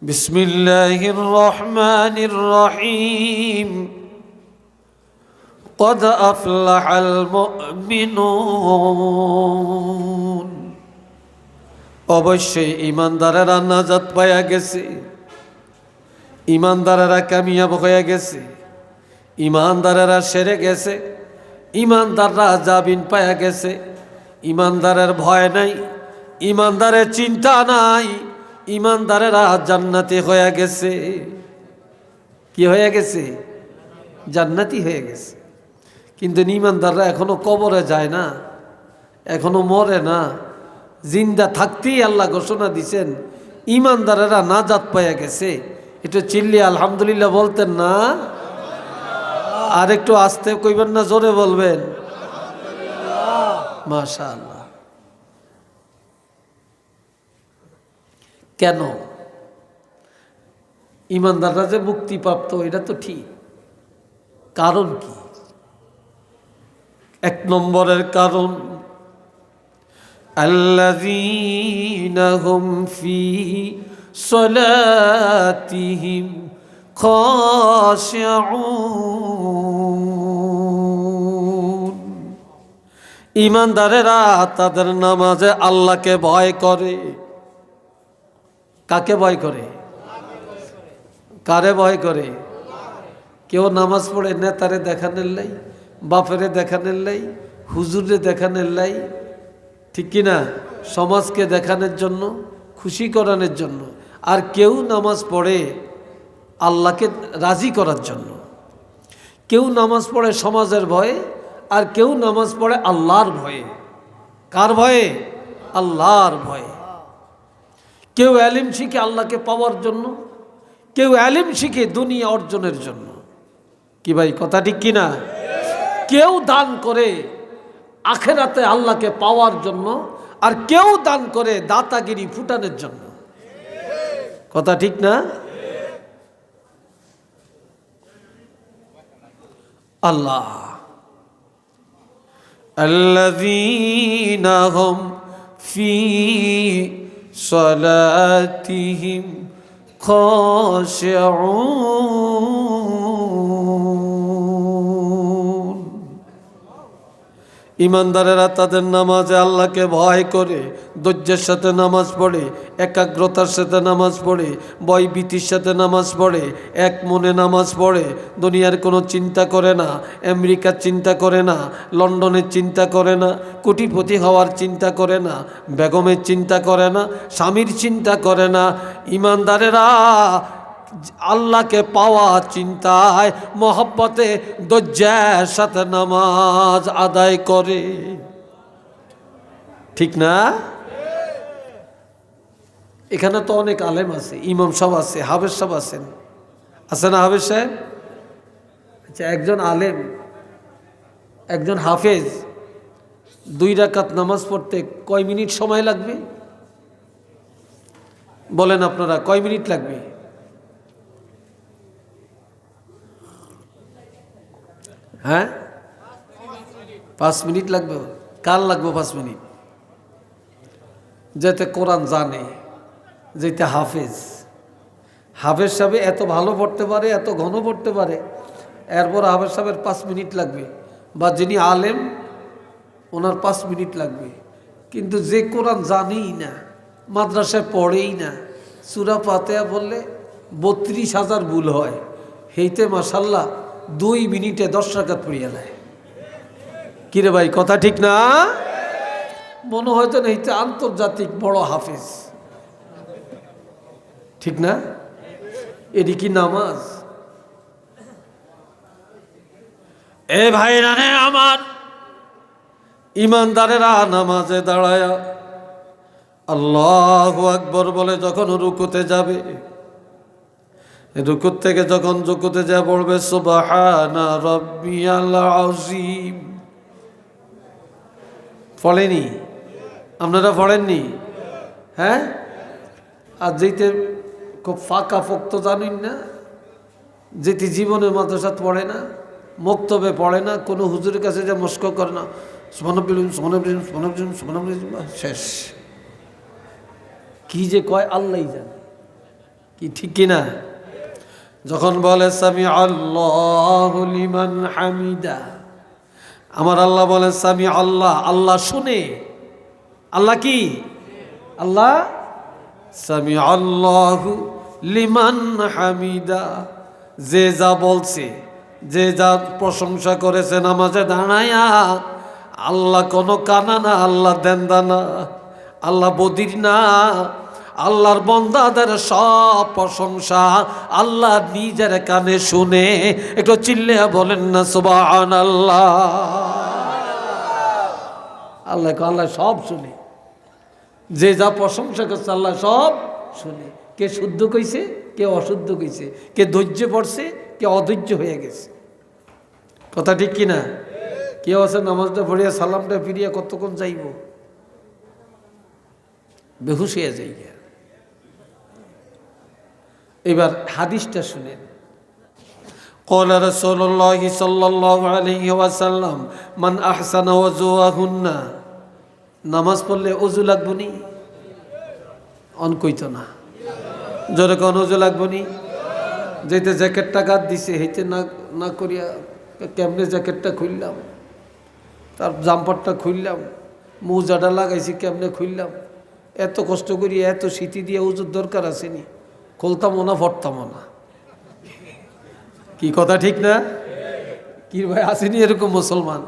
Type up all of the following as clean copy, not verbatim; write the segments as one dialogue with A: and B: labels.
A: বিসমিল্লাহির রহমানির রহিম। قد أفلح المؤمنون। অবশ্যই ইমানদারেরা নাজাত পায়া গেছে, ইমানদারেরা কামিয়াব হয়ে গেছে, ইমানদারেরা সেরে গেছে, ইমানদাররা জামিন পায়া গেছে। ইমানদারের ভয় নাই, ইমানদারের চিন্তা নাই, ইমানদারেরা জান্নাতি হয়ে গেছে। কি হয়ে গেছে? জান্নাতি হয়ে গেছে। কিন্তু ইমানদাররা এখনো কবরে যায় না, এখনো মরে না। জিন্দা থাকতেই আল্লাহ ঘোষণা দিছেন ইমানদারেরা নাজাত পাইয়া গেছে। একটু চিল্লি আলহামদুলিল্লাহ বলতেন না? আর একটু আস্তে কইবেন না, জোরে বলবেন? মাশাআল্লাহ। কেন ইমানদাররা যে মুক্তিপ্রাপ্ত এটা তো ঠিক, কারণ কি? এক নম্বরের কারণ আল্লাযীনা হুম ফি সলাতিহিম খাশিউন। ইমানদারেরা তাদের নামাজে আল্লাহকে ভয় করে। কাকে ভয় করে? কারে ভয় করে? কেউ নামাজ পড়ে নেতারে দেখানোর লাই, বাপেরে দেখানোর লাই, হুজুরে দেখানোর লাই, ঠিক কিনা? সমাজকে দেখানোর জন্য, খুশি করানোর জন্য। আর কেউ নামাজ পড়ে আল্লাহকে রাজি করার জন্য। কেউ নামাজ পড়ে সমাজের ভয়ে, আর কেউ নামাজ পড়ে আল্লাহর ভয়ে। কার ভয়ে? আল্লাহর ভয়ে। কেউ এলিম শিখে আল্লাহকে পাওয়ার জন্য, কেউ এলিম শিখে দুনিয়া অর্জনের জন্য। কি ভাই, কথা ঠিক কিনা? কেউ দান করে আখেরাতে আল্লাহকে পাওয়ার জন্য, আর কেউ দান করে দাতাগিরি ফুটানোর জন্য। কথা ঠিক না? আল্লাহ আল্লাযীনা হুম ফি সলাতিহিম খাশিউন। ইমানদারেরা তাদের নামাজে আল্লাহকে ভয় করে, ধৈর্যের সাথে নামাজ পড়ে, একাগ্রতার সাথে নামাজ পড়ে, ভয়ভীতির সাথে নামাজ পড়ে, এক মনে নামাজ পড়ে। দুনিয়ার কোনো চিন্তা করে না, আমেরিকার চিন্তা করে না, লন্ডনের চিন্তা করে না, কোটিপতি হওয়ার চিন্তা করে না, বেগমের চিন্তা করে না, স্বামীর চিন্তা করে না। ইমানদারেরা আল্লাহকে পাওয়া চিন্তায়, মহব্বতে, ধৈর্যের সাথে নামাজ আদায় করে। ঠিক না? এখানে তো অনেক আলেম আছে, ইমাম সাহেব আছে, হাফেজ সাহেব আছেন, আছে না হাফেজ সাহেব? আচ্ছা, একজন আলেম, একজন হাফেজ 2 রাকাত নামাজ পড়তে কয় মিনিট সময় লাগবে? বলেন আপনারা, কয় মিনিট লাগবে? হ্যাঁ, 5 মিনিট লাগবে। কার লাগবে 5 মিনিট? যেতে কোরআন জানে, যেতে হাফেজ। হাফেজ সাহেব এত ভালো পড়তে পারে, এত ঘন পড়তে পারে, এরপর হাফেজ সাহেবের 5 মিনিট লাগবে। বা যিনি আলেম ওনার 5 মিনিট লাগবে। কিন্তু যে কোরআন জানেই না, মাদ্রাসায় পড়েই না, সূরা ফাতিহা বললে 32,000 ভুল হয়, হেইতে মাশাল্লাহ 2 মিনিটে 10 রাকাত পড়িয়া দেয়। কিরে ভাই, কথা ঠিক না? মনে হয়তো না এইটা আন্তর্জাতিক বড় হাফেজ, ঠিক না? এটি কি নামাজ? এ ভাই রানে আমার, ইমানদারেরা নামাজে দাঁড়ায়া আল্লাহু আকবার বলে যখন রুকুতে যাবে, রুকুত থেকে যখন রুকুতে যা পড়বে সুবহানা রাব্বিয়াল আযীম, পড়েনি? আপনারা পড়েননি? হ্যাঁ? আর যেতে খুব ফাঁকা ফোক্ত জানেন না, যেটি জীবনের মাদ্রাসাত পড়ে না, মক্তবে পড়ে না, কোনো হুজুরের কাছে যে মস্ক করে না, শেষ। কি যে কয় আল্লাহই জানে। কি ঠিক কিনা? যখন বলে সামি আল্লাহু লিমান হামিদা, আমার আল্লাহ বলে সামি আল্লাহ, আল্লাহ শুনে। আল্লাহ কি? আল্লাহ সামি আল্লাহু লিমান হামিদা, যে যা বলছে, যে যা প্রশংসা করেছে নামাজে দাঁড়ায়া, আল্লাহ কোনো কানা না, আল্লাহ দেন্দা না, আল্লাহ বদির না। আল্লাহর বান্দাদের সব প্রশংসা আল্লাহ নিজের কানে শুনে। একটু চিল্লে বলেন না সুবহানাল্লাহ। আল্লাহ আল্লাহ সব শুনে, যে যা প্রশংসা করছে আল্লাহ সব শুনে। কে শুদ্ধ কইছে, কে অশুদ্ধ কইছে, কে ধৈর্য পড়ছে, কে অধৈর্য হয়ে গেছে। কথা ঠিক কিনা? কেউ আছে নামাজটা পড়িয়া সালামটা ফিরিয়া কতক্ষণ যাইব, বেহুশ হয়ে যাই। এবার হাদিসটা শুনেন। قال رسول الله صلى الله عليه وسلم من احسن وضوءهن, নামাজ পড়লে ওযু লাগবো নি? অন কইতো না, জোরে কোন ওযু লাগবো নি? যেতে জ্যাকেটটা গাদ দিছে হেইতে না না করিয়া কেমনে জ্যাকেটটা খুললাম, তার জাম্পারটা খুললাম, মোজাটা লাগাইছি কেমনে খুললাম, এত কষ্ট করি এত শীতি দিয়ে ওযুর দরকার আসেনি, খুলতামও না ফটতামও না। কি কথা ঠিক না? কি ভাই আসেনি এরকম মুসলমান?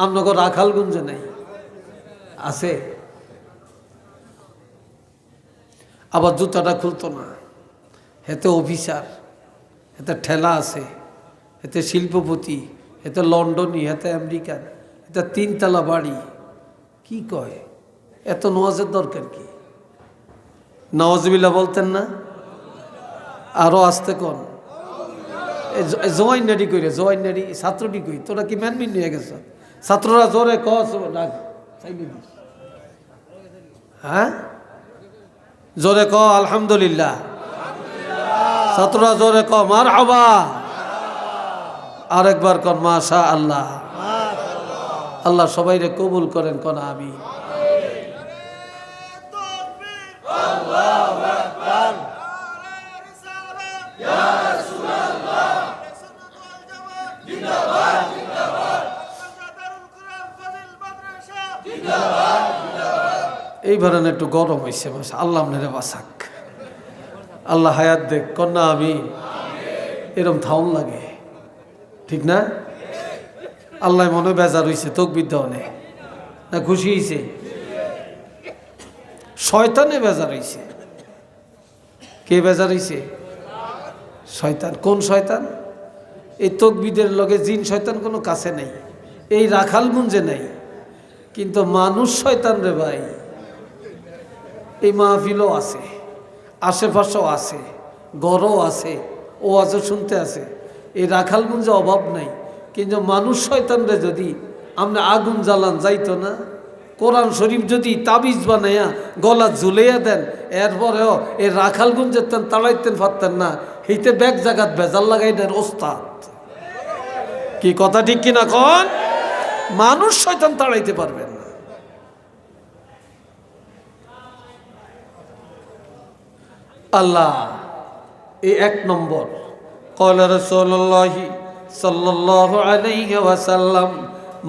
A: আপনাকে রাখালগঞ্জে নেই, আছে। আবার জুতাটা খুলতো না, হেতে অফিসার, হেতে ঠেলা আছে, হেতে শিল্পপতি, হেতে লন্ডনী, হেতে আমেরিকান, হেতে 3 তলা বাড়ি। কি কয়? এত নওয়াজের দরকার কি? নওয়াজবিল্লাহ বলতেন না? আরো আসতে কোন জয়েন নাডি কইরে, জয়েন নাডি ছাত্রটি কই, তোরা কি ম্যানমিন নিয়ে গেছ? ছাত্ররা জোরে কস ডাক, হ্যাঁ জোরে ক আলহামদুলিল্লাহ, ছাত্ররা জোরে ক মারহাবা, আরেকবার কন মাশা আল্লাহ। আল্লাহ সবাইরে কবুল করেন, কোন আমিন। এইবার একটু গরম হয়েছে, আল্লাহ আপনারে বাসাক, আল্লাহ হায়াত দেখ, কন্যা আমি এরম থাউন লাগে, ঠিক না? আল্লাহ মনে বেজার হয়েছে, তকবির দেওয়ানে না খুশি হয়েছে? শয়তানে বেজার হয়েছে। কে বেজার হয়েছে? শয়তান। কোন শয়তান? এই তকবিদের লগে জিন শয়তান কোনো কাছে নেই, এই রাখালগঞ্জে নেই, কিন্তু মানুষ শয়তান রে ভাই। এই মাহফিলও আছে, আশেপাশেও আছে, গড়ও আছে, ও আজও শুনতে আছে, এই রাখালগঞ্জে অভাব নাই। কিন্তু মানুষ শয়তানরে যদি আপনি আগুন জ্বালান যাইতো না, কোরআন শরীফ যদি তাবিজ বানাইয়া গলা ঝুলাইয়া দেন, এরপরেও এই রাখালগঞ্জের তেন তাড়াইতেন পারতেন না, এইতে ব্যাগ জাগাত ভেজাল লাগাই দেন ওস্তাদ। কি কথা ঠিক কিনা কন? মানুষ শয়তান তাড়াইতে পারবেন না। আল্লাহ এই 1 নম্বর। ক্বালা রাসূলুল্লাহ সাল্লাল্লাহু আলাইহি ওয়াসাল্লাম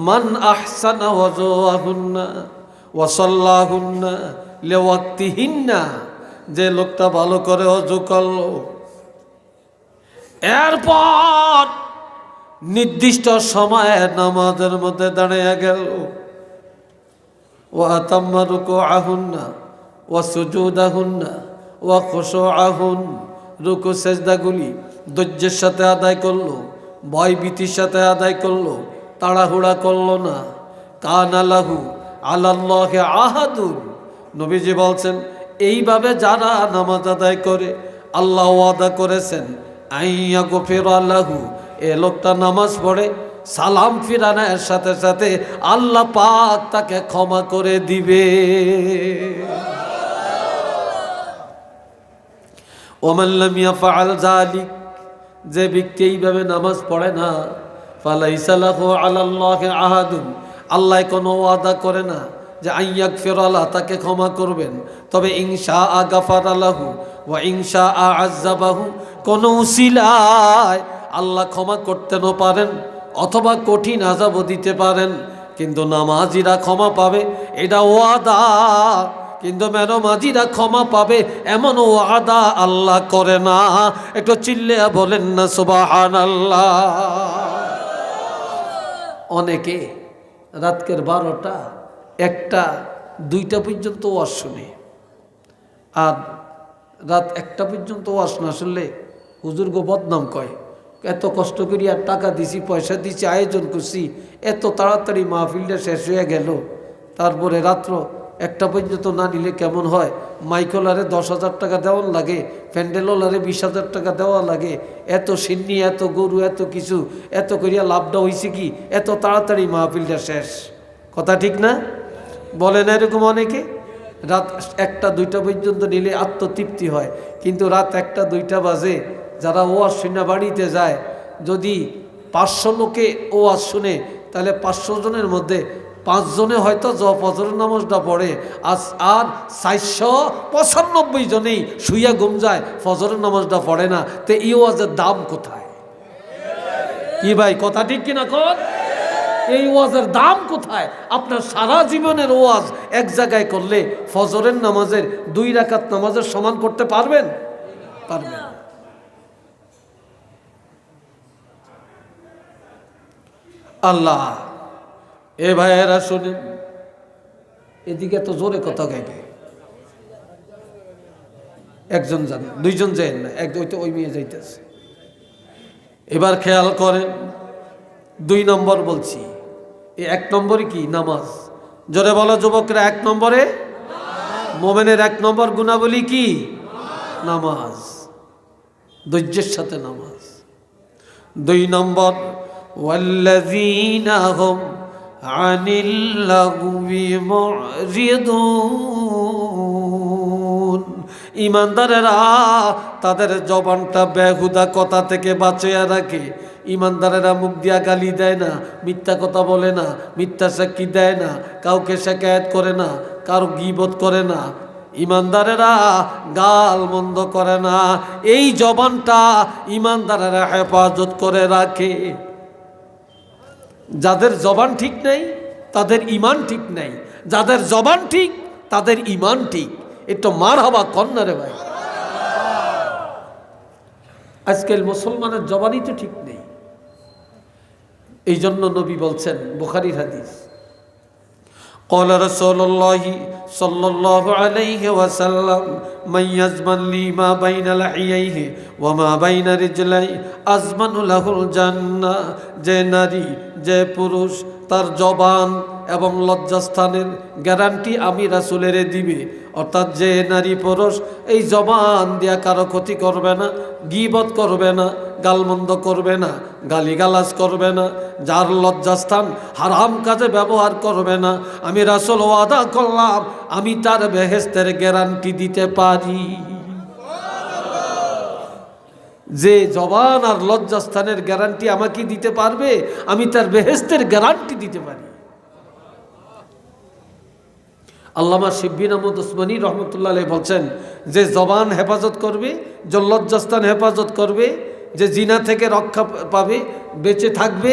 A: মান আহসানা ওয়াজুহুন্না ওয়া সাল্লাহুন্না লিওয়াক্তিহিন্না, যে লোকটা ভালো করে ওযু করলো, এরপর নির্দিষ্ট সময়ে নামাজের মধ্যে দাঁড়িয়ে গেল, ওয়া আতাম্মা রুকুআহুন্না ওয়া সুজুদাহুন্না ওয়া খুশুআহুন, রুকু সেজদাগুলি ধৈর্যের সাথে আদায় করলো, ভয় ভীতির সাথে আদায় করলো, তাড়াহুড়া করলো না। কানা লাহু আলাল্লাহি আহাদুন, নবীজি বলছেন এইভাবে যারা নামাজ আদায় করে আল্লাহ ওয়াদা করেছেন আইয়া গফিরা লাহু, এ লোকটা নামাজ পড়ে সালাম ফিরানোর সাথে সাথে আল্লাহ পাক তাকে ক্ষমা করে দিবে। ওমান লাম ইয়াফআল যালিক, যে ব্যক্তি এইভাবে নামাজ পড়ে না, ফালাইসা লাহু আলাল্লাহি আহাদুন, আল্লাহ কোনো ওয়াদা করে না যে আইয়াগফিরা লাহু, তাকে ক্ষমা করবেন, তবে ইনশা গাফারা লাহু, ওয়া ইনশা আযাবাহু, কোন উসিলায় আল্লাহ ক্ষমা করতেও পারেন অথবা কঠিন আযাবও দিতে পারেন, কিন্তু নামাজিরা ক্ষমা পাবে এটা ওয়াদা। কিন্তু নামাজিরা ক্ষমা পাবে এমন ওয়াদা আল্লাহ করে না। একটু চিল্লে বলেন না সুবহানাল্লাহ। অনেকে রাতকের 12টা 1টা 2টা পর্যন্ত ওয়াজ শুনে, আর রাত 1টা পর্যন্ত ওয়াজ না শুনলে হুজুর গো বদনাম কয়, এত কষ্ট করি আর টাকা দিছি পয়সা দিছি আয়োজন করছি, এত তাড়াতাড়ি মাহফিলটা শেষ হয়ে গেল, তারপরে রাত্র 1টা পর্যন্ত না নিলে কেমন হয়? মাইকলারে 10,000 টাকা দেওয়া লাগে, প্যান্ডেলওয়ালারে 20,000 টাকা দেওয়া লাগে, এত সিন্নি এত গরু এত কিছু, এত করিয়া লাভটা হয়েছে কি এত তাড়াতাড়ি মাহফিলটা শেষ। কথা ঠিক না? বলে না এরকম অনেকে? রাত 1টা 2টা পর্যন্ত নিলে আত্মতৃপ্তি হয়, কিন্তু রাত 1টা 2টা বাজে যারা ওয়াজ শুনে বাড়িতে যায়, যদি 500 লোকে ওয়াজ শুনে তাহলে 500 জনের মধ্যে 5 জনে হয়তো ফজরের নামাজটা পড়ে, আর 495 জনেই শুইয়া ঘুম যায়, ফজরের নামাজটা পড়ে না। তো এই ওয়াজের দাম কোথায়? কি ভাই কথা ঠিক কিনা কর? এই ওয়াজের দাম কোথায়? আপনার সারা জীবনের ওয়াজ এক জায়গায় করলে ফজরের নামাজের 2 রাকাত নামাজের সমান করতে পারবেন? পারবেন। আল্লাহ এ ভাইয়েরা শুনেন, এদিকে তো জোরে কথা গাইবে, একজন যান 2 জন যান না, ওই মেয়ে যাইতেছে। এবার খেয়াল করেন, 2 নম্বর বলছি, এই 1 নম্বরে কি? নামাজ। জোরে বলো যুবকরা, 1 নম্বরে মোমেনের 1 নম্বর গুণাবলী কি? নামাজ, ধৈর্যের সাথে নামাজ। 2 নম্বর ওয়াল্লাযীনা হুম আনিল লাগবি মুরিদুন, ইমানদারেরা তাদের জবানটা বেহুদা কথা থেকে বাঁচিয়ে রাখে। ইমানদারেরা মুখ দিয়া গালি দেয় না, মিথ্যা কথা বলে না, মিথ্যা সাক্ষী দেয় না, কাউকে শিকায়েত করে না, কারো গীবত করে না, ইমানদারেরা গাল মন্দ করে না। এই জবানটা ইমানদারেরা হেফাজত করে রাখে। যাদের জবান ঠিক নাই তাদের ইমান ঠিক নাই, যাদের জবান ঠিক তাদের ইমান ঠিক। একটু মার হবা কন্যা রে ভাই। আজকাল মুসলমানের জবানই তো ঠিক নেই। এই জন্য নবী বলছেন, বুখারীর হাদিস, قال رسول الله صلى الله عليه وسلم من يزمن لي ما بين لحييه وما بين رجليه أزمن له الجنة। যে নারী যে পুরুষ তার জবান এবং লজ্জাস্থানের গ্যারান্টি আমি রাসূলের দিবে। অর্থাৎ যে নারী পুরুষ এই জবান দিয়া কারো ক্ষতি করবে না, গীবত করবে না, গালমন্দ করবে না, গালিগালাজ করবে না, যার লজ্জাস্থান হারাম কাজে ব্যবহার করবে না, আমি রাসূল ওয়াদা করলাম আমি তার বেহেশতের গ্যারান্টি দিতে পারি। যে জবান আর লজ্জাস্থানের গ্যারান্টি আমাকে দিতে পারবে, আমি তার বেহেশতের গ্যারান্টি দিতে পারি। আল্লামা শিববিন আহমদ উসমানী রহমতুল্লাহ আলাইহি বলছেন, যে জবান হেফাজত করবে, যে লজ্জাস্থান হেফাজত করবে, যে জিনা থেকে রক্ষা পাবে, বেঁচে থাকবে,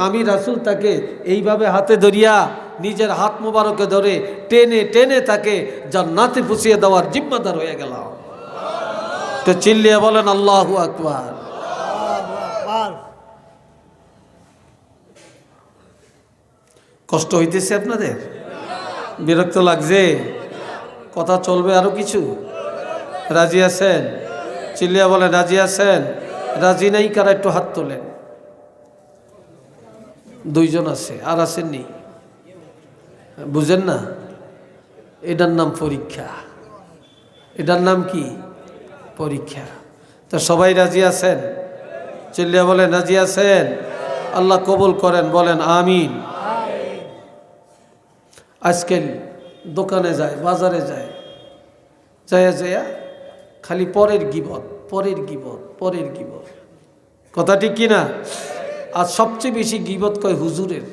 A: আমি রাসূল তাকে এইভাবে হাতে ধরিয়া নিজের হাত মোবারকে ধরে টেনে টেনে তাকে জান্নাতে পৌঁছিয়ে দেওয়ার জিম্মাদার হয়ে গেলাম। তো চিল্লিয়ে বলেন আল্লাহু আকবার। কষ্ট হইতেছে আপনাদের? বিরক্ত লাগছে? কথা চলবে আরো কিছু? রাজি আছেন? চিল্লিয়া বলেন রাজি আছেন? রাজি নাই কারা একটু হাত তোলেন। 2 জন আছে, আর আসেননি? বুঝেন না? এটার নাম পরীক্ষা। এটার নাম কি? পরীক্ষা। তো সবাই রাজি আছেন? চিল্লিয়া বলেন রাজি আছেন? আল্লাহ কবুল করেন, বলেন আমিন। আজকাল দোকানে যায়, বাজারে যায়, যায়া খালি পরের গীবত, পরের গীবত, পরের গীবত। কথা ঠিক কিনা? আর সবচেয়ে বেশি গীবত কয় হুজুরের,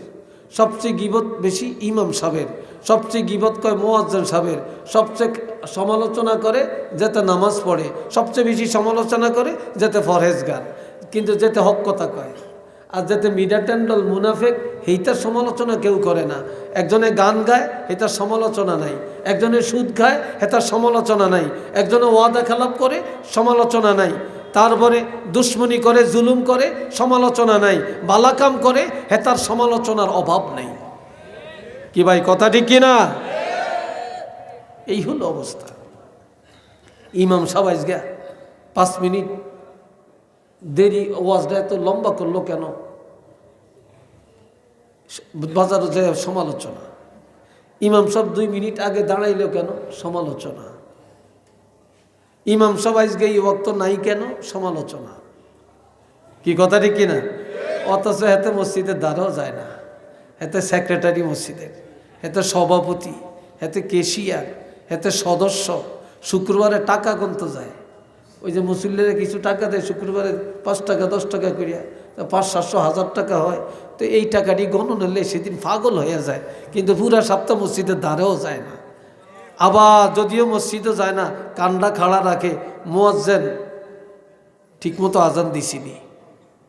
A: সবচেয়ে গীবত বেশি ইমাম সাহেবের, সবচেয়ে গীবত কয় মুয়াজ্জিন সাহেবের, সবচেয়ে সমালোচনা করে যেতে নামাজ পড়ে, সবচেয়ে বেশি সমালোচনা করে যেতে ফরহেজগার, কিন্তু যেতে হক কথা কয়। আর যাতে মিডাটেন্ডল মুনাফেক সেইটার সমালোচনা কেউ করে না। একজনে গান গায় এটার সমালোচনা নাই, একজনে সুদ খায় এটার সমালোচনা নাই, একজনে ওয়াদা খেলাপ করে সমালোচনা নাই, তারপরে দুশ্মনী করে জুলুম করে সমালোচনা নাই, বালাকাম করে হেতার সমালোচনার অভাব নেই। কি ভাই কথা ঠিক কিনা? এই হলো অবস্থা। ইমাম সাহেব আজকে 5 মিনিট দেরি, ওয়াজটা এত লম্বা করলো কেন? বাজারে যে সমালোচনা। ইমাম সাহেব 2 মিনিট আগে দাঁড়াইলো কেন? সমালোচনা। ইমাম সাহেব আজকে এই ওয়াক্ত নাই কেন? সমালোচনা। কি কথা ঠিক কিনা? অথচ এতে মসজিদের দ্বারাও যায় না, এতে সেক্রেটারি মসজিদের, এতে সভাপতি, এতে কেশিয়ার, এতে সদস্য, শুক্রবারে টাকা গুনতে যায়। ওই যে মুসল্লিরা কিছু টাকা দেয় শুক্রবারে 5 টাকা 10 টাকা করিয়া, 500, 700, 1000 টাকা হয়। তো এই টাকাটি গণন হলে সেদিন পাগল হয়ে যায়, কিন্তু পুরা সপ্তাহ মসজিদের দ্বারেও যায় না। আবার যদিও মসজিদও যায় না, কান্ডা খাড়া রাখে, মুয়াজ্জিন ঠিকমতো আজান দিছিনি,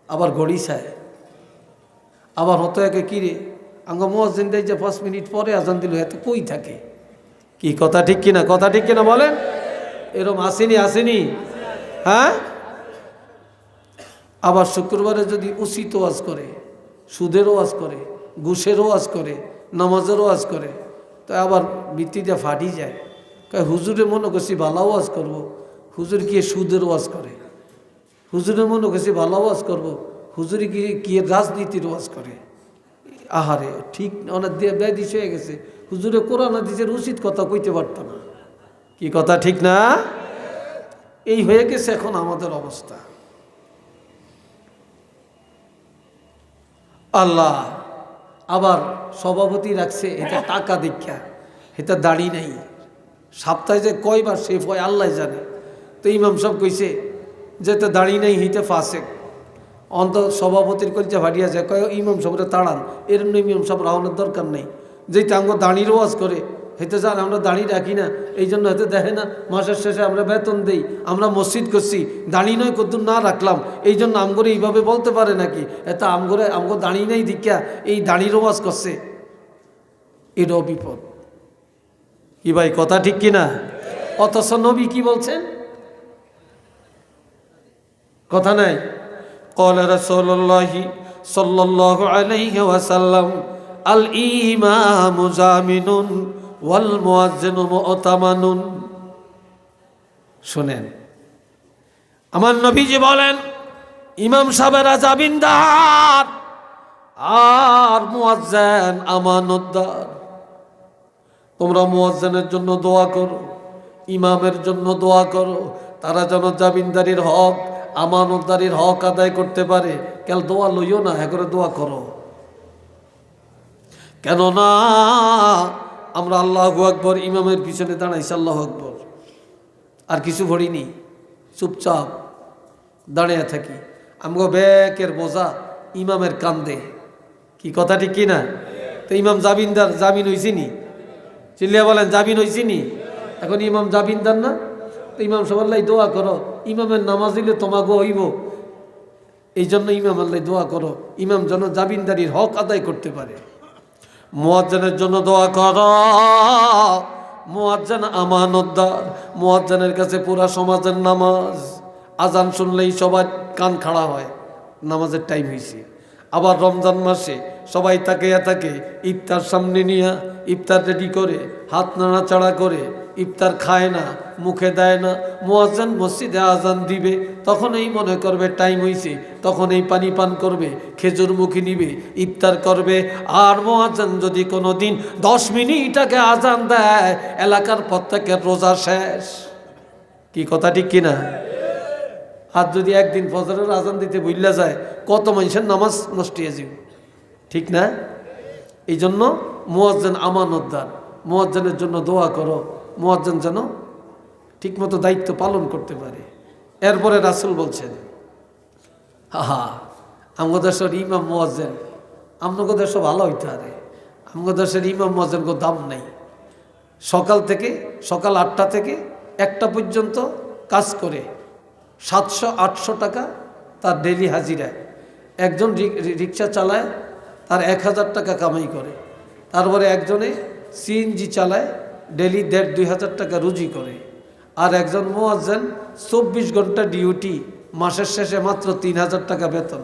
A: আবার ঘড়ি চায়। আবার হতো একে কিরে আঙ্গ মুয়াজ্জিন দেয় যে 5 মিনিট পরে আজান দিল, এত কই থাকে? কি কথা ঠিক কিনা? কথা ঠিক কিনা বলেন? এরম আসেনি? আসেনি? হ্যাঁ। আবার শুক্রবারে যদি উচিত ওয়াজ করে, সুদের ওয়াজ করে, ঘুষের ওয়াজ করে, নামাজের ওয়াজ করে, তো আবার বৃত্তিটা ফাটি যায়। হুজুরে মনে করছি ভালো ওয়াজ করবো, হুজুর কি সুদের ওয়াজ করে? হুজুরে মনে করছি ভালো ওয়াজ করবো, হুজুরে কি রাজনীতির ওয়াজ করে? আহারে, ঠিক অনেক দিয়ে ব্যাধিস হয়ে গেছে। হুজুরে কোরআন হাদিসের উচিত কথা কইতে পারত না। কি কথা ঠিক না? এই হয়ে গেছে এখন আমাদের অবস্থা। আল্লাহ আবার সভাপতি রাখছে, এটা টাকা দীক্ষা, এটা দাড়ি নাই, সপ্তাহে যে কয়বার শেফ হয় আল্লাহ জানে। তো ইমাম সাহেব কইছে যেতে দাড়ি নাই হিতে ফাসেক, অন্ত সভাপতির কলচা ভাটিয়া যায়, কয় ইমাম সাহেবরে তাড়ান। এরম ইমাম সাহেব রাওয়ানোর দরকার নেই, যেই আঙ্গ দাঁড়ির ওয়াজ করে হেতে যান, আমরা দাঁড়িয়ে রাখি না, এই জন্য হেতে দেখে না মাসের শেষে আমরা বেতন দেই, আমরা মসজিদ করছি, দাঁড়ি নয় কদ্দুর না রাখলাম, এই জন্য আমগরে এইভাবে বলতে পারে নাকি? এত আমগো দাঁড়িয়ে নেই দীক্ষা এই দাঁড়ির ওয়াজ করছে, এটাও বিপদ। কি ভাই কথা ঠিক কিনা? অথচ নবী কি বলছেন? কথা নাই। قال رسول الله صلى الله عليه وسلم الإمام زامن والمؤذن مؤتمن। শুনেন, আমার নবীজি বলেন ইমাম সাহেবেরা জামিনদার আর মুয়াজ্জিন আমানতদার। তোমরা মুয়াজ্জিনের জন্য দোয়া করো, ইমামের জন্য দোয়া করো, তারা যেন জামিনদারির হক, আমানতদারির হক আদায় করতে পারে। কেন দোয়া লইও না, একরে দোয়া করো। কেননা আমরা আল্লাহু আকবার ইমামের পিছনে দাঁড়াইছি, আল্লাহু আকবার, আর কিছু ভরিনি, চুপচাপ দাঁড়িয়ে থাকি। আমগো ব্যাকের বোঝা ইমামের কান্দে। কি কথা ঠিক কিনা? তো ইমাম জামিনদার, জামিন হইছিনি? চিল্লিয়া বলেন জামিন হইছিনি? এখন ইমাম জামিনদার না? তো ইমাম সব আল্লাহ দোয়া করো, ইমামের নামাজ দিলে তোমাকে হইব, এই জন্য ইমাম আল্লাহ দোয়া করো, ইমাম যেন জামিনদারির হক আদায় করতে পারে। মুয়াজ্জিনের জন্য দোয়া করো, মুয়াজ্জিন আমানতদার, মুয়াজ্জিনের কাছে পুরা সমাজের নামাজ। আজান শুনলেই সবার কান খাড়া হয়, নামাজের টাইম হয়েছে। আবার রমজান মাসে সবাই তাকিয়ে থাকে, ইফতার সামনে নিয়ে ইফতার রেডি করে, হাত নাড়াচাড়া করে, ইফতার খায় না, মুখে দেয় না। মুয়াজ্জিন মসজিদে আজান দিবে, তখন এই মনে করবে টাইম হয়েছে, তখন এই পানি পান করবে, খেজুর মুখে নিবে, ইফতার করবে। আর মুয়াজ্জিন যদি কোনো দিন 10 মিনিট আগে আজান দেয়, এলাকার প্রত্যেকের রোজা শেষ। কি কথা ঠিক কিনা? আর যদি একদিন ফজরের আজান দিতে ভুলে যায়, কত মানুষের নামাজ নষ্ট হয়ে যাবে, ঠিক না? এই জন্য মুয়াজ্জিন আমানতদার, মুয়াজ্জিনের জন্য দোয়া করো, মুয়াজ্জিন যেন ঠিকমতো দায়িত্ব পালন করতে পারে। এরপরে রাসূল বলছেন, আমাদের দেশের ইমাম মুয়াজ্জিন, আমাদের দেশ ভালো হইতে পারে, আমাদের দেশের ইমাম মুয়াজ্জিনের দাম নেই। সকাল 8টা থেকে 1টা পর্যন্ত কাজ করে 700-800 টাকা তার ডেলি হাজিরা। একজন রিক্সা চালায়, তার 1000 টাকা কামাই করে। তারপরে একজনে সিএনজি চালায়, ডেলি 1500-2000 টাকা রুজি করে। আর একজন মুয়াজ্জিন 24 ঘন্টা ডিউটি, মাসের শেষে মাত্র 3000 টাকা বেতন।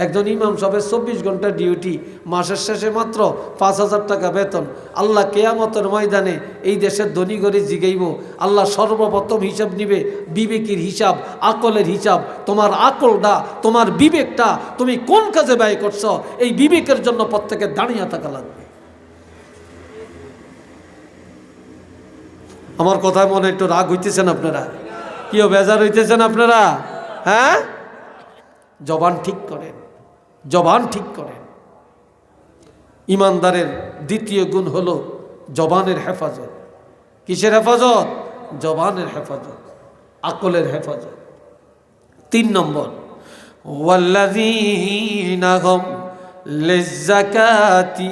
A: একজন ইমাম সাহেবের 24 ঘন্টা ডিউটি, মাসের শেষে মাত্র 5000 টাকা বেতন। আল্লাহ কিয়ামতের ময়দানে এই দেশের ধনী করে জিগাইব, আল্লাহ সর্বপ্রথম হিসাব নিবে বিবেকের হিসাব, আকলের হিসাব। তোমার আকলটা, তোমার বিবেকটা তুমি কোন কাজে ব্যয় করছো, এই বিবেকের জন্য প্রত্যেকের দাঁড়িয়ে থাকা লাগবে। আমার কথায় মনে একটু রাগ হইতেছেন আপনারা? কিও বেজার হইতেছেন আপনারা? হ্যাঁ, জবান ঠিক করেন, জবান ঠিক করেন। ইমানদারের দ্বিতীয় গুণ হলো জবানের হেফাজত। কিসের হেফাজত? জবানের হেফাজত, আকলের হেফাজত। 3 নম্বর, ওয়াল্লাযীনা হুম লিয-যাকাতি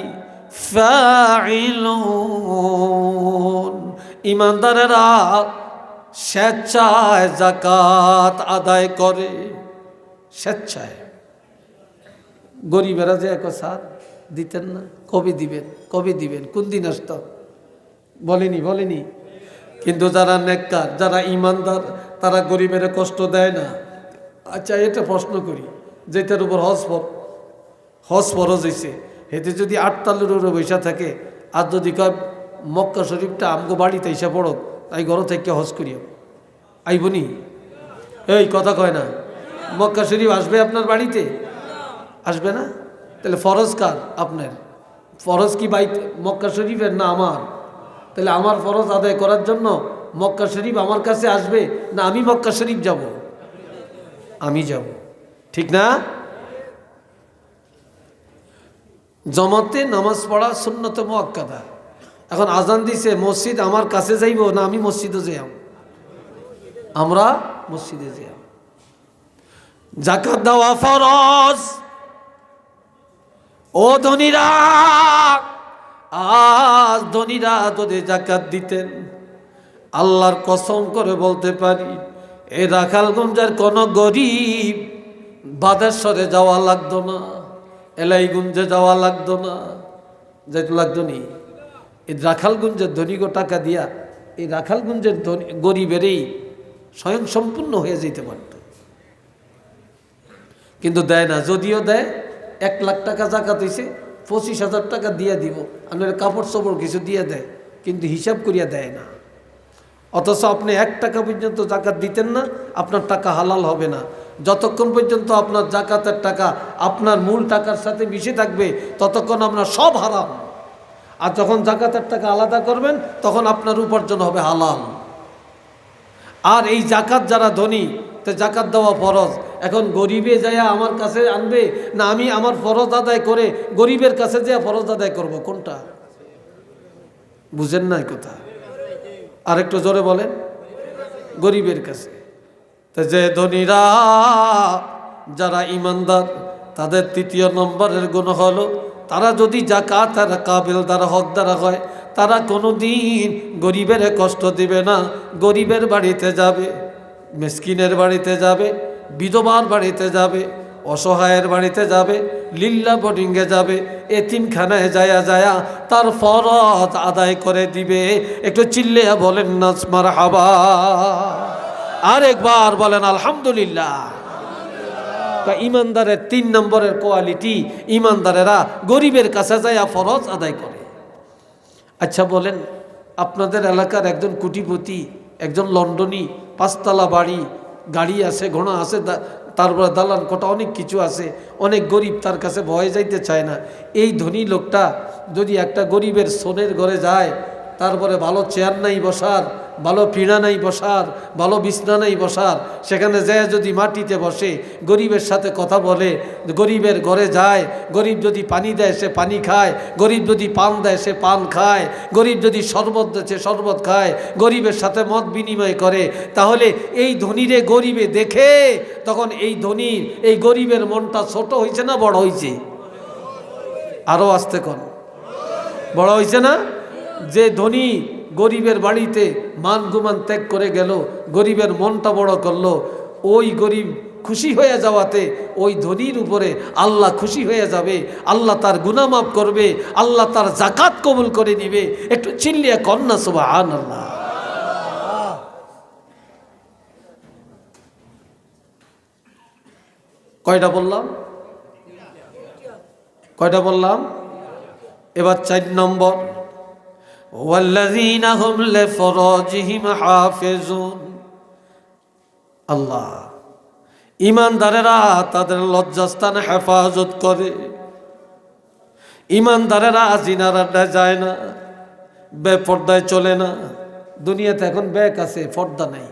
A: ফাঈলুন। ইমানদারেরা স্বেচ্ছায় যাকাত আদায় করে, স্বেচ্ছায়। গরিবেরা যে এক সার দিতেন না, কবে দিবেন, কবে দিবেন, কোন দিন আসত বলেনি। কিন্তু যারা নেককার, যারা ইমানদার, তারা গরিবের কষ্ট দেয় না। আচ্ছা, এটা প্রশ্ন করি, যেটার উপর হজ ফরজ হয়েছে, এতে যদি 8 তালের উপরে বৈশা থাকে, আর যদি কয় মক্কা শরীফটা আমগো বাড়িতে এসে পড়ক, তাই ঘর থেকে হজ করিও, আইবনি? এই কথা কয় না। মক্কা শরীফ আসবে আপনার বাড়িতে? আসবে না। তাহলে ফরজ কার? আপনার। ফরজ কি মক্কা শরীফের না আমার? তাহলে আমার ফরজ আদায় করার জন্য মক্কা শরীফ আমার কাছে আসবে না আমি মক্কা শরীফ যাব? আমি যাব, ঠিক না? জমাতে নামাজ পড়া সুন্নত মুআক্কাদা। এখন আজান দিছে, মসজিদ আমার কাছে যাইব না আমি মসজিদে যাইব? আমরা মসজিদে যাইব। যাকাত দেওয়া ফরজ। ও ধনীরা, আজ ধনীরা যদি যাকাত দিতেন, আল্লাহর কসম করে বলতে পারি, এই রাখালগঞ্জের কোন গরিব বাদেশ্বরে যাওয়া লাগতো না, এলাইগঞ্জে যাওয়া লাগতো না, যেতে লাগতো নি। এই রাখালগঞ্জের ধনীগো টাকা দিয়া এই রাখালগঞ্জের গরিবেরই স্বয়ং সম্পূর্ণ হয়ে যেতে পারত, কিন্তু দেয় না। যদিও দেয়, 1 লাখ টাকা জাকাত হয়েছে, 25,000 টাকা দিয়ে দিব, আপনার কাপড় চোপড় কিছু দিয়ে দেয়, কিন্তু হিসাব করিয়া দেয় না। অথচ আপনি 1 টাকা পর্যন্ত জাকাত দিতেন না, আপনার টাকা হালাল হবে না। যতক্ষণ পর্যন্ত আপনার জাকাতের টাকা আপনার মূল টাকার সাথে মিশে থাকবে, ততক্ষণ আপনার সব হারাম। আর যখন জাকাতের টাকা আলাদা করবেন, তখন আপনার উপার্জন হবে হালাল। আর এই জাকাত যারা ধনী, তো জাকাত দেওয়া ফরজ। এখন গরিবে যায়া আমার কাছে আনবে না আমি আমার ফরজ আদায় করে গরিবের কাছে যায়া ফরজ আদায় করব, কোনটা? বুঝেন না কথা? আর একটু জোরে বলেন। গরিবের কাছে। তো যে ধনীরা, যারা ইমানদার, তাদের 3য় নম্বরের গুণ হলো, তারা যদি যাকাতের কাবিল দ্বারা হকদার হয়, তারা কোনোদিন গরিবের কষ্ট দিবে না। গরিবের বাড়িতে যাবে, মিসকিনের বাড়িতে যাবে, বিধবার বাড়িতে যাবে, অসহায়ের বাড়িতে যাবে, লিল্লা বোর্ডিংয়ে যাবে, এতিমখানায় যায়া তার ফরজ আদায় করে দিবে। একটু চিল্লিয়া বলেন না মারহাবা, আরেকবার বলেন আলহামদুলিল্লাহ। ইমানদারের 3 নম্বরের কোয়ালিটি, ইমানদারেরা গরিবের কাছে যায়া ফরজ আদায় করে। আচ্ছা বলেন, আপনাদের এলাকার একজন কোটিপতি, একজন লন্ডনী, 5 তলা বাড়ি, গাড়ি আছে, ঘোড়া আছে, তারপরে দালান কোটা, অনেক কিছু আছে, অনেক গরিব, তার কাছে ভয়ে যাইতে চায় না। এই ধনী লোকটা যদি একটা গরিবের সোনের ঘরে যায়, তারপরে ভালো চেয়ার নাই বসার, ভালো পিঁড়া নাই বসার, ভালো বিছনা নাই বসার, সেখানে যায় যদি মাটিতে বসে, গরিবের সাথে কথা বলে, গরিবের ঘরে যায়, গরিব যদি পানি দেয় সে পানি খায়, গরিব যদি পান দেয় সে পান খায়, গরিব যদি শরবত দেয় সে শরবত খায়, গরিবের সাথে মত বিনিময় করে, তাহলে এই ধনীরে গরিবে দেখে তখন এই ধনীর, এই গরিবের মনটা ছোট হয়েছে না বড় হয়েছে? আরও আসতে কোন বড় হয়েছে না? যে ধনী গরিবের বাড়িতে মান গুমান ত্যাগ করে গেল, গরিবের মনটা বড় করলো, ওই গরিব খুশি হয়ে যাওয়াতে ওই ধনীর উপরে আল্লাহ খুশি হয়ে যাবে, আল্লাহ তার গুনাহ মাফ করবে, আল্লাহ তার জাকাত কবুল করে নিবে। একটু চিল্লিয়ে কন্যা সুবহানাল্লাহ। কয়টা বললাম? কয়টা বললাম? এবার 4 নম্বর, ওয়াল্লাযীনা হুম লিফুরুজিহিম হাফিজুন। আল্লাহ, ঈমানদারেরা তাদের লজ্জাস্থান হেফাজত করে। ঈমানদারেরা জিনার আড্ডায় যায় না, বেপর্দায় চলে না। দুনিয়াতে এখন ব্যাগ আছে, পর্দা নাই।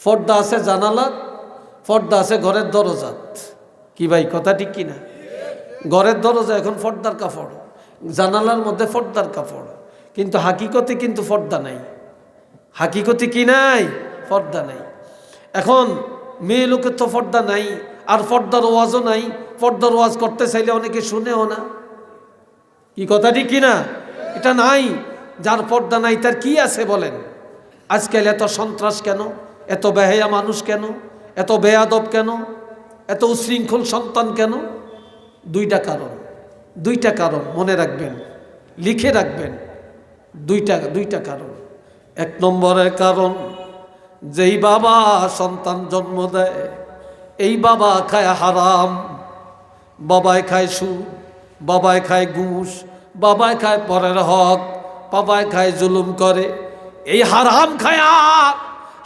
A: পর্দা আছে জানালাত, পর্দা আছে ঘরের দরজাত। কি ভাই, কথা ঠিক কিনা? ঘরের দরজা এখন পর্দার কাপড়, জানালার মধ্যে পর্দার কাপড়, কিন্তু হাকিকতে কিন্তু পর্দা নাই। হাকিকতে কি নাই? পর্দা নাই। এখন মেয়ে লোকের তো পর্দা নাই, আর পর্দার ওয়াজও নাই। পর্দার ওয়াজ করতে চাইলে অনেকে শুনেও না। কি কথা ঠিক কিনা? এটা নাই। যার পর্দা নাই তার কি আছে বলেন? আজকাল এত সন্ত্রাস কেন? এত বেহায়া মানুষ কেন? এত বেয়াদব কেন? এত উশৃঙ্খল সন্তান কেন? দুইটা কারণ, দুইটা কারণ মনে রাখবেন, লিখে রাখবেন। দুইটা কারণ। 1 নম্বরের কারণ, যেই বাবা সন্তান জন্ম দেয় এই বাবা খায় হারাম, বাবায় খায় সুদ, বাবায় খায় ঘুষ, বাবায় খায় পরের হক, বাবায় খায় জুলুম করে। এই হারাম খায়া,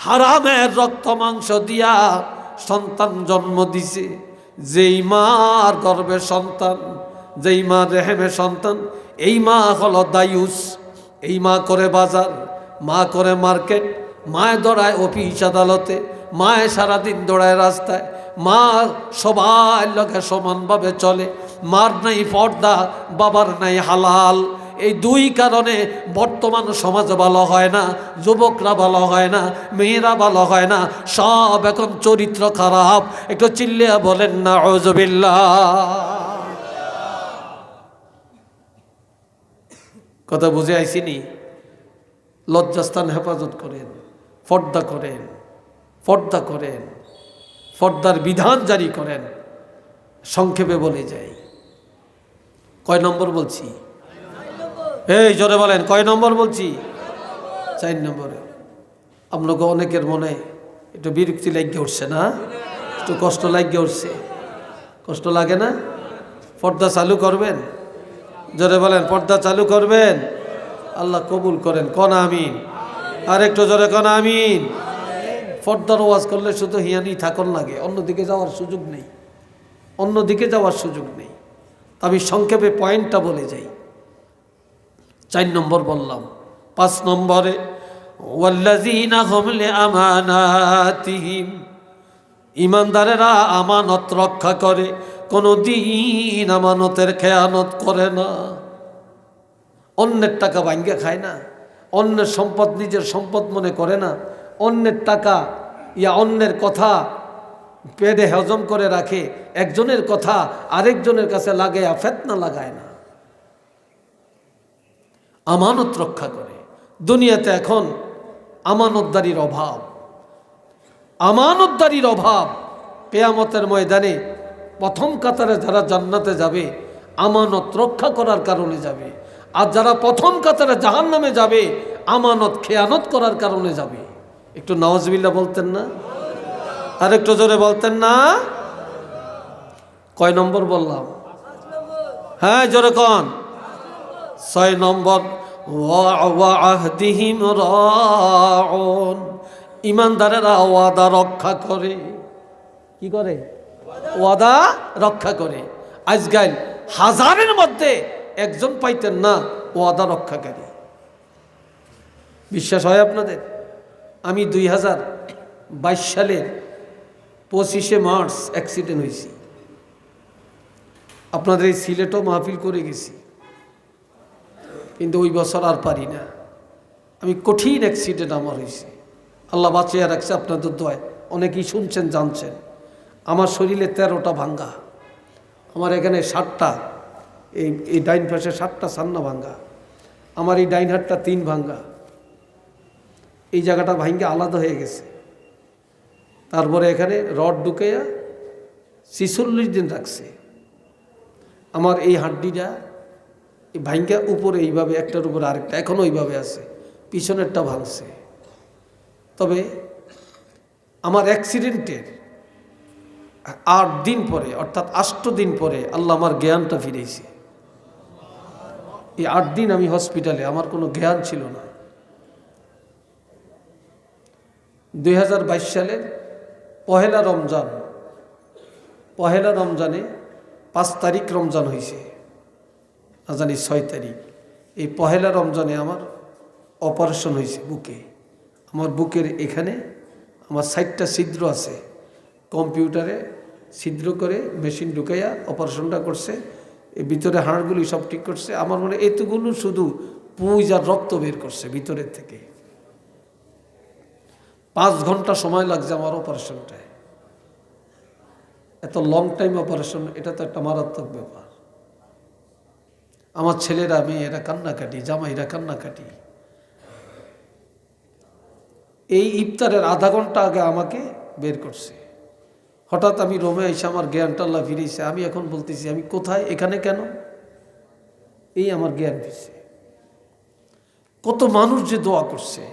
A: হারামের রক্ত মাংস দিয়া সন্তান জন্ম দিছে। যেই মার গর্ভে সন্তান, যেই মা রেহেমে সন্তান, এই মা হলো দায়ুস। এই মা করে বাজার, মা করে মার্কেট, মায় দৌড়ায় অফিস আদালতে, মায় সারাদিন দৌড়ায় রাস্তায়। মা সবার লোকে সমানভাবে চলে। মার নাই পর্দা, বাবার নাই হালাল। এই দুই কারণে বর্তমান সমাজ ভালো হয় না, যুবকরা ভালো হয় না, মেয়েরা ভালো হয় না, সব এখন চরিত্র খারাপ। একটু চিল্লিয়া বলেন না আউযুবিল্লাহ। কথা বুঝে আইসিনি? লজ্জাস্থান হেফাজত করেন, পর্দা করেন, পর্দা করেন, পর্দার বিধান জারি করেন। সংক্ষেপে বলে যাই, কয় নম্বর বলছি? এই জোরে বলেন, কয় নম্বর বলছি? 4 নম্বরে। আপনাকে অনেকের মনে একটু বিরক্তি লাগিয়ে উঠছে না? একটু কষ্ট লাগিয়ে উঠছে? কষ্ট লাগে না? পর্দা চালু করবেন? জোরে বলেন, পর্দা চালু করবেন? আল্লাহ কবুল করেন, কোন আমিন। আর একটু জোরে কোন আমিন। পর্দার ওয়াজ করলে শুধু হিয়ানি থাকন লাগে, অন্যদিকে যাওয়ার সুযোগ নেই, অন্যদিকে যাওয়ার সুযোগ নেই। আমি সংক্ষেপে পয়েন্টটা বলে যাই। 4 নম্বর বললাম। 5 নম্বরে, ওয়াল্লাযীনা হুম লিআমানাতিহিম। ঈমানদারেরা আমানত রক্ষা করে, কোনদিন আমানতের খেয়ানত করে না। অন্যের টাকা ভাঙ্গে খায় না, অন্যের সম্পদ নিজের সম্পদ মনে করে না, অন্যের টাকা অন্যের কথা পেটে হজম করে রাখে, একজনের কথা আরেকজনের কাছে লাগায় ফিতনা লাগায় না, আমানত রক্ষা করে। দুনিয়াতে এখন আমানতদারির অভাব, আমানতদারির অভাব। কিয়ামতের ময়দানে প্রথম কাতারে যারা জান্নাতে যাবে আমানত রক্ষা করার কারণে যাবে, আর যারা প্রথম কাতারে জাহান্নামে যাবে আমানত খেয়ানত করার কারণে যাবে। একটু নাউজুবিল্লাহ বলতেন না? আর একটু জোরে বলতেন না? কয় নম্বর বললাম? হ্যাঁ জোরে কোন? 6 নম্বর, ওয়া আহদিহিম রাউন। ঈমানদারেরা ওয়াদা রক্ষা করে। কি করে? ওয়াদা রক্ষা করে। আজকাল হাজারের মধ্যে একজন পাইতেন না ওয়াদা রক্ষাকারী। বিশ্বাস হয় আপনাদের? আমি 2022 সালের 25শে মার্চ অ্যাক্সিডেন্ট হয়েছি। আপনাদের এই সিলেটও মাহফিল করে গেছি, কিন্তু ওই বছর আর পারি না। আমি কঠিন অ্যাক্সিডেন্ট আমার হয়েছে, আল্লাহ বাঁচিয়ে রাখছে আপনাদের দোয়ায়। অনেকেই শুনছেন জানছেন। আমার শরীরে 13টা ভাঙ্গা, আমার এখানে 7টা এই ডাইন পাশে 7টা ছান্না ভাঙ্গা, আমার এই ডাইন হাতটা 3 ভাঙ্গা, এই জায়গাটা ভাঙ্গে আলাদা হয়ে গেছে। তারপরে এখানে রড ঢুকাইয়া 46 দিন রাখছে। আমার এই হাড্ডিটা ভাঙ্গা উপরে এইভাবে একটার উপরে আরেকটা এখনও ওইভাবে আছে, পিছনেরটা ভাঙছে। তবে আমার অ্যাক্সিডেন্টের 8 দিন পরে, অর্থাৎ 8 দিন পরে আল্লাহ আমার জ্ঞানটা ফিরেছে। এই 8 দিন আমি হসপিটালে, আমার কোনো জ্ঞান ছিল না। 2022 সালের পহেলা রমজানে 5 তারিখ রমজান হয়েছে, না জানি 6 তারিখ। এই পহেলা রমজানে আমার অপারেশন হয়েছে বুকে। আমার বুকের এখানে আমার 60টা ছিদ্র আছে, কম্পিউটারে ছিদ্র করে মেশিন ঢুকাইয়া অপারেশনটা করছে। এই ভিতরে হাড়গুলি সব ঠিক করছে। আমার মনে এতগুলো শুধু পুঁজ আর রক্ত বের করছে ভিতরের থেকে। 5 ঘন্টা সময় লাগছে আমার অপারেশনটায়। এত লং টাইম অপারেশন, এটা তো একটা মারাত্মক ব্যাপার। আমার ছেলেরা, মেয়েরা কান্নাকাটি, জামাইরা কান্নাকাটি। এই ইফতারের আধা ঘন্টা আগে আমাকে বের করছে। হঠাৎ আমি রোমে এসে আমার জ্ঞানটা আল্লাহ ফিরেছে। আমি এখন বলতেছি আমি কোথায়, এখানে কেন? এই আমার জ্ঞান ফিরছে। কত মানুষ যে দোয়া করছে।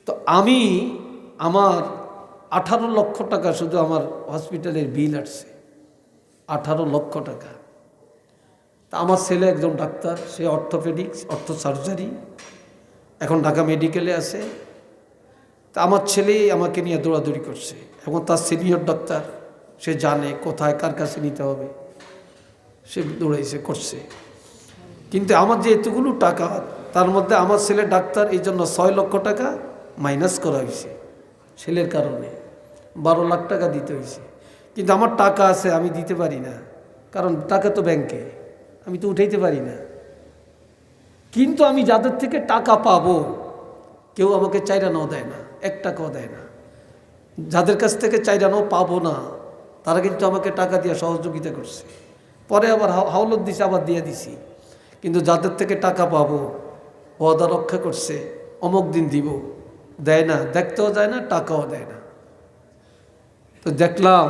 A: তো আমি আমার 18 লক্ষ টাকা শুধু আমার হসপিটালের বিল আসছে, 18 লক্ষ টাকা। তা আমার ছেলে একজন ডাক্তার, সে অর্থোপেডিক্স, অর্থ সার্জারি, এখন ঢাকা মেডিকেলে আছে। তা আমার ছেলেই আমাকে নিয়ে দৌড়াদৌড়ি করছে, এবং তার সিনিয়র ডাক্তার, সে জানে কোথায় কার কাছে নিতে হবে, সে দৌড়াইছে করছে। কিন্তু আমার যে এতগুলো টাকা, তার মধ্যে আমার ছেলে ডাক্তার, এই জন্য 6 লক্ষ টাকা মাইনাস করা হয়েছে ছেলের কারণে। 12 লাখ টাকা দিতে হয়েছে। কিন্তু আমার টাকা আছে, আমি দিতে পারি না, কারণ টাকা তো ব্যাংকে, আমি তো উঠাইতে পারি না। কিন্তু আমি যাদের থেকে টাকা পাবো, কেউ আমাকে 4 আনাও দেয় না, 1 টাকাও দেয় না। যাদের কাছ থেকে 4 আনাও পাবো না, তারা কিন্তু আমাকে টাকা দিয়ে সহযোগিতা করছে। পরে আবার হাওলত দিছে, আবার দিয়ে দিছি। কিন্তু যাদের থেকে টাকা পাবো, ওয়াদা রক্ষা করছে, অমুক দিন দিব, দেয় না, দেখতেও যায় না, টাকাও দেয় না। তো দেখলাম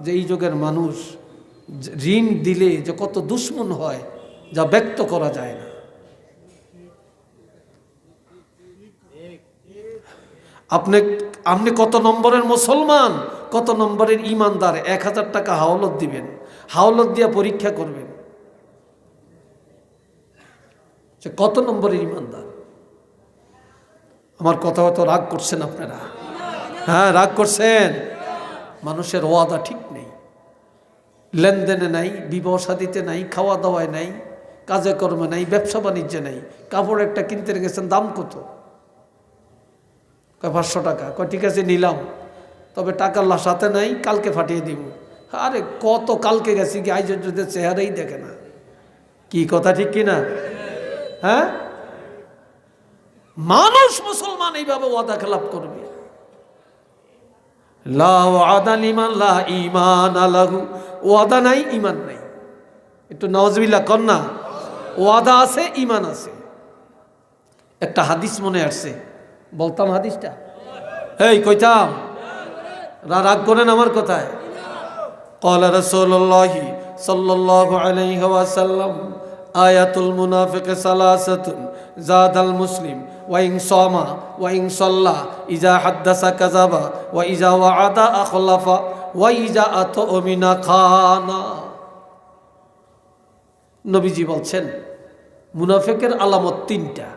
A: যে এই যুগের মানুষ ঋণ দিলে যে কত দুশ্মন হয়, যা ব্যক্ত করা যায় না। আপনি কত নম্বরের মুসলমান, কত নম্বরের ইমানদার, 1000 টাকা হাওলত দিবেন, হাওলত দিয়া পরীক্ষা করবেন যে কত নম্বরের ইমানদার। আমার কথা হয়তো রাগ করছেন আপনারা, হ্যাঁ রাগ করছেন। মানুষের ওয়াদা ঠিক নেই, লেনদেনে নাই, বিবাহ শাদীতে নাই, খাওয়া দাওয়ায় নাই, কাজে কর্মে নাই, ব্যবসা বাণিজ্যে নাই। কাপড় একটা কিনতে গেছেন, দাম কত? 500 টাকা। ঠিক আছে নিলাম, তবে টাকা সাথে নাই, কালকে ফাটিয়ে দিব। আরে কত কালকে গেছি কি, আজ যদি চেহারাই দেখে না। কি কথা ঠিক কিনা? হ্যাঁ, মানুষ মুসলমান এইভাবে ওয়াদা খেলাপ করবে। লা ওয়াদা লিমান লা ঈমান লাহু, ওয়াদা নাই, ঈমান নাই। একটু নাউজুবিল্লাহ কর না। ওয়াদা আছে, ঈমান আছে। একটা হাদিস মনে আসছে, বলতাম হাদিসটা? এই কইতাম, রাগ করেন আমার কথায়? ক্বালা রাসূলুল্লাহি সাল্লাল্লাহু আলাইহি ওয়াসাল্লাম, আয়াতুল মুনাফিকি সালাসাতুন জাদাল মুসলিম ওয়া ইন সামা ওয়া ইন সাল্লা ইজা হাদ্দাসা কাযাবা ওয়া ইজা ওয়াআদা আখলাফা ওয়া ইজা আতমিনা খানা। নবীজি বলছেন মুনাফিকের আলামত 3টা।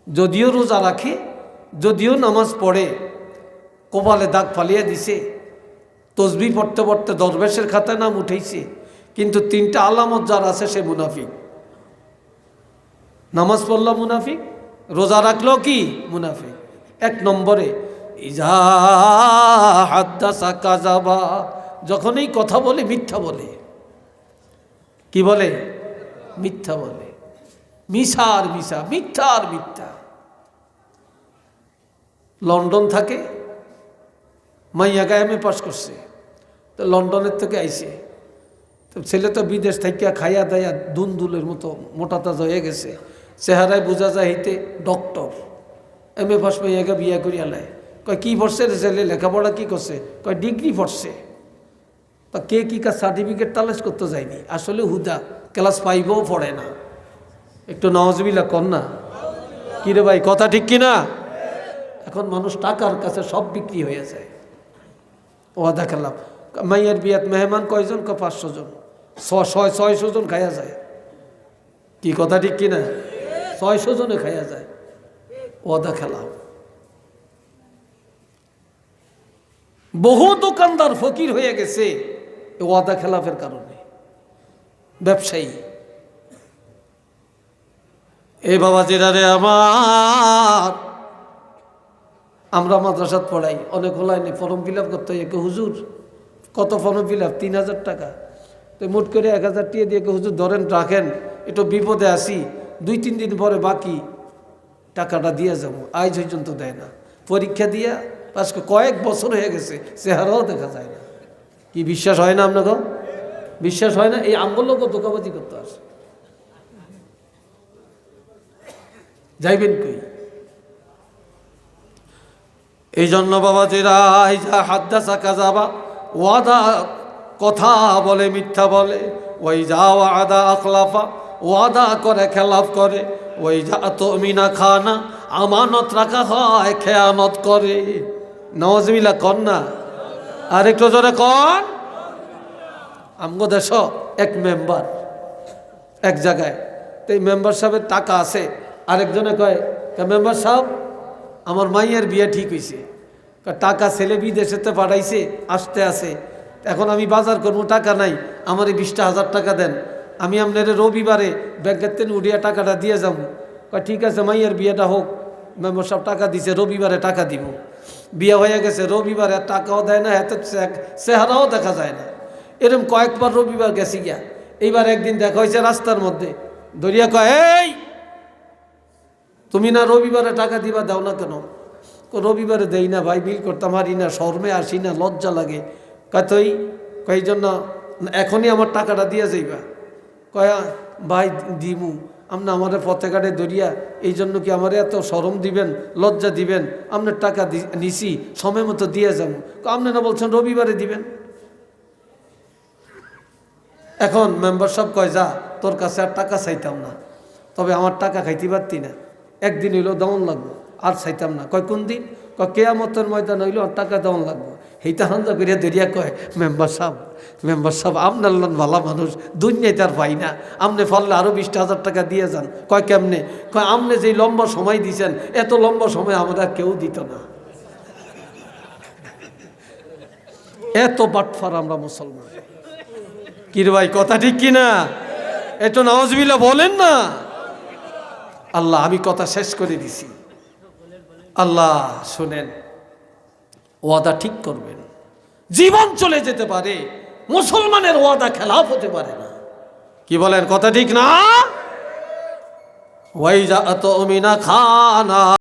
A: যদিও রোজা রাখে, যদিও নামাজ পড়ে, কপালে দাগ ফালিয়ে দিছে, তসবিহ পড়তে পড়তে দরবেশের খাতায় নাম উঠেছে, কিন্তু 3টা আলামত যার আছে সে মুনাফিক। নামাজ পড়লো মুনাফিক, রোজা রাখলো কি মুনাফিক। 1 নম্বরে ইজা হাদ্দাসা কাযাবা, যখনই কথা বলে মিথ্যা বলে। কি বলে? মিথ্যা বলে। মিশা আর মিশা, মিথ্যা আর মিথ্যা। লন্ডন থাকে, মাইয়া গায়ামে পাস করছে, তো লন্ডনের থেকে আইছে, তো ছেলে তো বিদেশ থেকে খাইয়া দাইয়া দুলদুলের মতো মোটা তাজা হয়ে গেছে, চেহারায় বোঝা যায় হইতে ডক্টর, MA পাস পাইয়াকে বিয়া করিয়া লাই। কয় কি পড়ছে রে ছেলে, লেখাপড়া কি করছে? কয় ডিগ্রি পড়ছে। তা কে কি কার সার্টিফিকেট তালাশ করতে যায়নি, আসলে হুদা ক্লাস 5ও পড়ে না। একটু নওয়াজবিল্লাহ কর না, কিরে ভাই কথা ঠিক কিনা? এখন মানুষ টাকার কাছে সব বিক্রি হয়ে যায়। ওয়াদা খেলাম, মাইয়ের বিয়াত মেহমান কয়জন? 500 জন, 600 জন খাইয়া যায়। কি কথা ঠিক কিনা? 600 জনে খাইয়া যায়। ওয়াদা খেলাম, বহু দোকানদার ফকির হয়ে গেছে ওয়াদা খেলাফের কারণে, ব্যবসায়ী। এই বাবা জিরারে আমার, আমরা মাদ্রাসাত পড়াই, অনেক হলাইনি ফর্ম ফিল আপ করতে হয়। হুজুর কত ফর্ম ফিল আপ? 3000 টাকা। তো মোট করে 1000 টাকা দিয়ে হুজুর ধরেন রাখেন, একটু বিপদে আসি, 2-3 দিন পরে বাকি টাকাটা দিয়ে যাবো। আজ পর্যন্ত দেয় না। পরীক্ষা দিয়া আজকে কয়েক বছর হয়ে গেছে, চেহারাও দেখা যায় না। কি বিশ্বাস হয় না আপনাকে? বিশ্বাস হয় না? এই আমগুলোকে ধোকাবাজি করতে আসে, যাইবেন কই? এই জন্য বাবাজিরা, এই যা হাদ্দাসা কাযাবা, ওয়াদা কথা বলে মিথ্যা বলে, ওই যা ওয়াদা আখলাফা, ওয়াদা করে খেলাফ করে, ওই যা তুমিনা খানা, আমানত রাখা হয় খেয়ানত করে। নওয়াজবিল্লাহ কর না, আর একটু জোরে কর। আমগো দেশ এক মেম্বার এক জায়গায়, তো এই মেম্বার সাহেবের টাকা আছে। আরেকজনে কয়, মেম্বার সাহেব আমার মাইয়ের বিয়ে ঠিক হয়েছে, টাকা ছেলে বিদেশেতে পাঠাইছে, আসতে আছে, এখন আমি বাজার করবো, টাকা নাই, আমার এই 20,000 টাকা দেন, আমি আপনার রবিবারে ব্যাংকের থেকে উঠিয়া টাকাটা দিয়ে যাবো। কয় ঠিক আছে, মাইয়ের বিয়েটা হোক। মেম্বার সাহেব টাকা দিছে, রবিবারে টাকা দিব। বিয়ে হয়ে গেছে, রবিবারে আর টাকাও দেয় না, এত চেহারাও দেখা যায় না। এরকম কয়েকবার রবিবার গেছি গিয়া। এইবার একদিন দেখা হয়েছে রাস্তার মধ্যে, দরিয়া কয়, এই তুমি না রবিবারে টাকা দিবা, দাও না কেন? রবিবারে দেই না ভাই, বিল করতে পারি না, শর্মে আসি না, লজ্জা লাগে। কতই কই জন্য এখনই আমার টাকাটা দিয়ে যাইবা। কয় ভাই দিমু, আপনি আমাদের পথে ঘাটে দরিয়া, এই জন্য কি আমার এত শরম দিবেন, লজ্জা দিবেন? আপনার টাকা নিছি, সময় মতো দিয়ে যাবো। আপনি না বলছেন রবিবারে দিবেন। এখন মেম্বার সব কয়, যা, তোর কাছে আর টাকা চাইতাম না, তবে আমার টাকা খাইতে পারতি না, একদিন হইলেও দেওয়ান লাগবো, আর চাইতাম না। কয় কোন দিন? কয় কেয়ামতের ময়দান হইলেও আর টাকা দেওয়ান লাগবো। এইটা হান্দা করিয়া দরিয়া কয়, মেম্বার সাহেব আপনার লন ভালো মানুষ, দুনিয়ায় তার পাই না, আমনে ফললে আরো 20,000 টাকা দিয়ে যান। কয় কেমনে? কয় আমনে যেই লম্বা সময় দিছেন, এত লম্বা সময় আমরা কেউ দিত না। এত বাটফার আমরা মুসলমান। কিরে ভাই কথা ঠিক কিনা? একটু নাউজুবিল্লাহ বলেন না। আল্লাহ, আমি কথা শেষ করে দিছি। আল্লাহ শুনেন, ওয়াদা ঠিক করবেন, জীবন চলে যেতে পারে, মুসলমানের ওয়াদা খেলাফ হতে পারে না। কি বলেন কথা ঠিক না? ওয়াইজা তুমিনা খানা